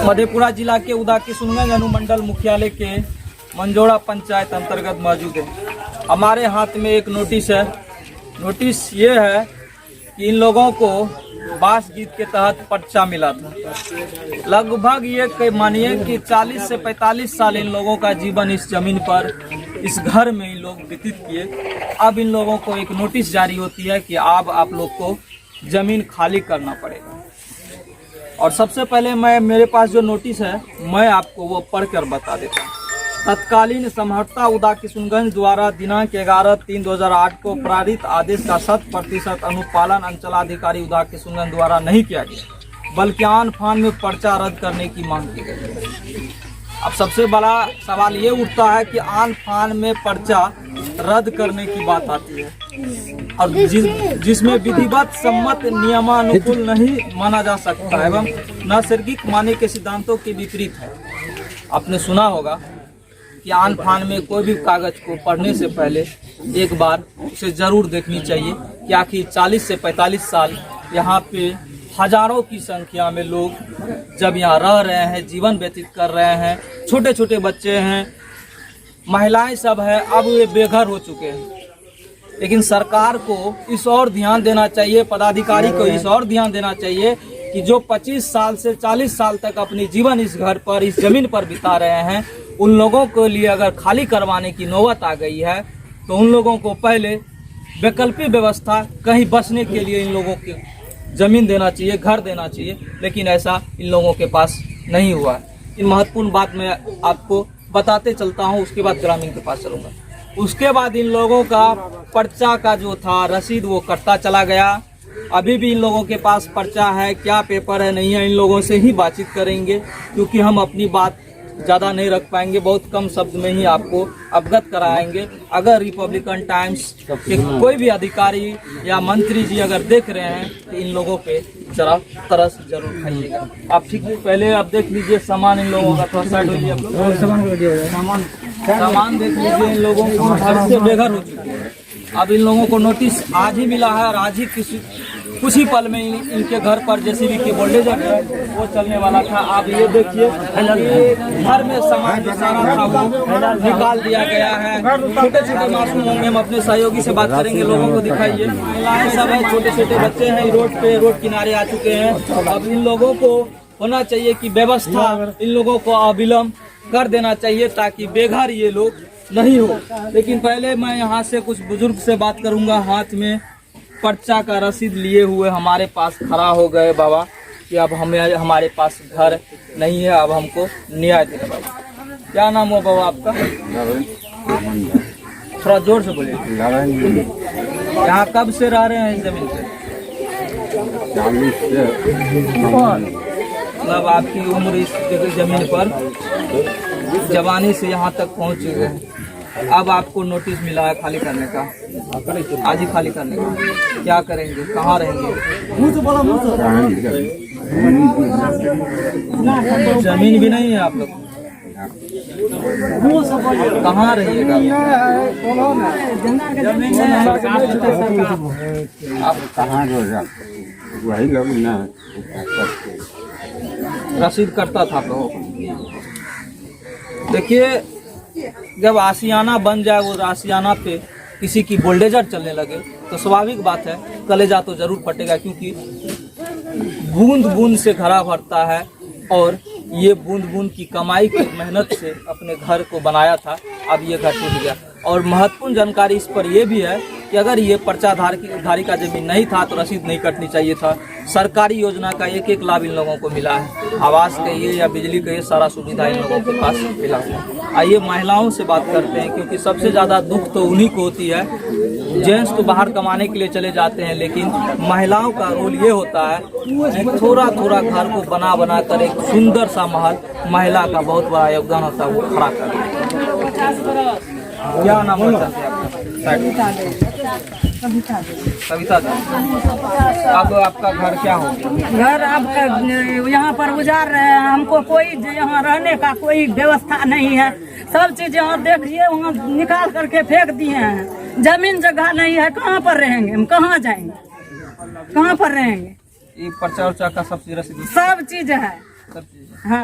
मधेपुरा जिला के उदा किशुनगंज अनुमंडल मुख्यालय के मंजोड़ा पंचायत अंतर्गत मौजूद है। हमारे हाथ में एक नोटिस है। नोटिस ये है कि इन लोगों को बास गीत के तहत पर्चा मिला था। लगभग ये मानिए कि 40 से 45 साल इन लोगों का जीवन इस जमीन पर, इस घर में इन लोग व्यतीत किए। अब इन लोगों को एक नोटिस जारी होती है कि अब आप लोग को जमीन खाली करना पड़ेगा। और सबसे पहले मेरे पास जो नोटिस है मैं आपको वो पढ़कर बता देता हूँ। तत्कालीन समहर्ता उदा किशुनगंज द्वारा दिनांक 11/3/2008 को पारित आदेश का 100% अनुपालन अंचलाधिकारी उदा किशुनगंज द्वारा नहीं किया गया, बल्कि आन फान में पर्चा रद्द करने की मांग की गई। अब सबसे बड़ा सवाल ये उठता है कि आन फान में पर्चा रद्द करने की बात आती है और जिसमें विधिवत सम्मत नियमानुकूल नहीं माना जा सकता एवं नैसर्गिक मान्य के सिद्धांतों के विपरीत है। आपने सुना होगा कि आन फान में कोई भी कागज को पढ़ने से पहले एक बार उसे जरूर देखनी चाहिए कि आखिर 40 से 45 साल यहाँ पे हजारों की संख्या में लोग जब यहाँ रह रहे हैं, जीवन व्यतीत कर रहे हैं, छोटे छोटे बच्चे हैं, महिलाएं सब है, अब वे बेघर हो चुके हैं। लेकिन सरकार को इस और ध्यान देना चाहिए, पदाधिकारी को इस और ध्यान देना चाहिए कि जो 25 साल से 40 साल तक अपनी जीवन इस घर पर, इस जमीन पर बिता रहे हैं, उन लोगों के लिए अगर खाली करवाने की नौबत आ गई है तो उन लोगों को पहले वैकल्पिक व्यवस्था कहीं बसने के लिए इन लोगों की जमीन देना चाहिए, घर देना चाहिए। लेकिन ऐसा इन लोगों के पास नहीं हुआ है। इन महत्वपूर्ण बात मैं आपको बताते चलता हूँ, उसके बाद ग्रामीण के पास चलूँगा। उसके बाद इन लोगों का पर्चा का जो था रसीद वो कटता चला गया। अभी भी इन लोगों के पास पर्चा है, क्या पेपर है नहीं है, इन लोगों से ही बातचीत करेंगे क्योंकि हम अपनी बात ज़्यादा नहीं रख पाएंगे, बहुत कम शब्द में ही आपको अवगत कराएंगे। अगर रिपब्लिकन टाइम्स के कोई भी अधिकारी या मंत्री जी अगर देख रहे हैं तो इन लोगों पे जरा तरस जरूर खाइएगा। आप ठीक पहले आप देख लीजिए सामान इन लोगों का, थोड़ा साइड होइए आप लोग, सामान देख लीजिए। इन लोगों को घर से बेघर हो चुके हैं। अब इन लोगों को नोटिस आज ही मिला है और आज ही कुछ ही पल में इनके घर पर जेसीबी की बुलडोजर वो चलने वाला था। आप ये देखिए घर में सामान जो सारा था वो निकाल दिया गया है। छोटे छोटे मासूम होंगे, हम अपने सहयोगी से बात करेंगे, लोगों को दिखाइए। महिलाएं सब है, छोटे छोटे बच्चे हैं, रोड किनारे आ चुके हैं। अब इन लोगों को होना चाहिए कि व्यवस्था इन लोगों को अविलंब कर देना चाहिए ताकि बेघर ये लोग नहीं हो। लेकिन पहले मैं यहाँ से कुछ बुजुर्ग से बात करूँगा। हाथ में पर्चा का रसीद लिए हुए हमारे पास खड़ा हो गए बाबा कि अब हमारे पास घर नहीं है, अब हमको न्याय देना बाबा। क्या नाम हुआ बाबा आपका? थोड़ा जोर से बोलिए। यहाँ कब से रह रहे हैं इस जमीन पे? 40 से मतलब आपकी उम्र इस जमीन पर जवानी से यहाँ तक पहुँच चुके हैं। अब आपको नोटिस मिला है खाली करने का, आज ही खाली करने का। क्या करेंगे, कहाँ रहेंगे? जमीन भी नहीं है आप लोग, कहाँ रहिएगा? आप कहाँ वही लोग ना रसीद करता था आप लोगों को। देखिए जब आशियाना बन जाए, वो आशियाना पे किसी की बुलडोजर चलने लगे तो स्वाभाविक बात है कलेजा तो जरूर फटेगा, क्योंकि बूंद बूंद से घड़ा भरता है और ये बूंद बूंद की कमाई की मेहनत से अपने घर को बनाया था। अब ये घर टूट गया। और महत्वपूर्ण जानकारी इस पर यह भी है कि अगर ये पर्चाधारी का जमीन नहीं था तो रसीद नहीं कटनी चाहिए था। सरकारी योजना का एक एक लाभ इन लोगों को मिला है। आवास कहिए या बिजली कहिए, सारा सुविधा इन लोगों के पास मिला है। आइए महिलाओं से बात करते हैं, क्योंकि सबसे ज़्यादा दुख तो उन्हीं को होती है। जेंट्स तो बाहर कमाने के लिए चले जाते हैं, लेकिन महिलाओं का रोल ये होता है कि थोड़ा थोड़ा घर को बना कर एक सुंदर सा महल, महिला का बहुत बड़ा योगदान होता है, वो खड़ा कर। क्या नाम है आपका? कविता दी। अब आपका घर क्या हो गया? घर अब यहाँ पर गुजार रहे हैं। हमको कोई यहाँ रहने का कोई व्यवस्था नहीं है। सब चीज यहाँ देखिए, वहाँ निकाल करके फेंक दिए हैं। जमीन जगह नहीं है, कहाँ पर रहेंगे हम? कहाँ जाएंगे? कहाँ पर रहेंगे? ये पर्चा उर्चा का सब चीज सब चीज है। सब चीज। हाँ।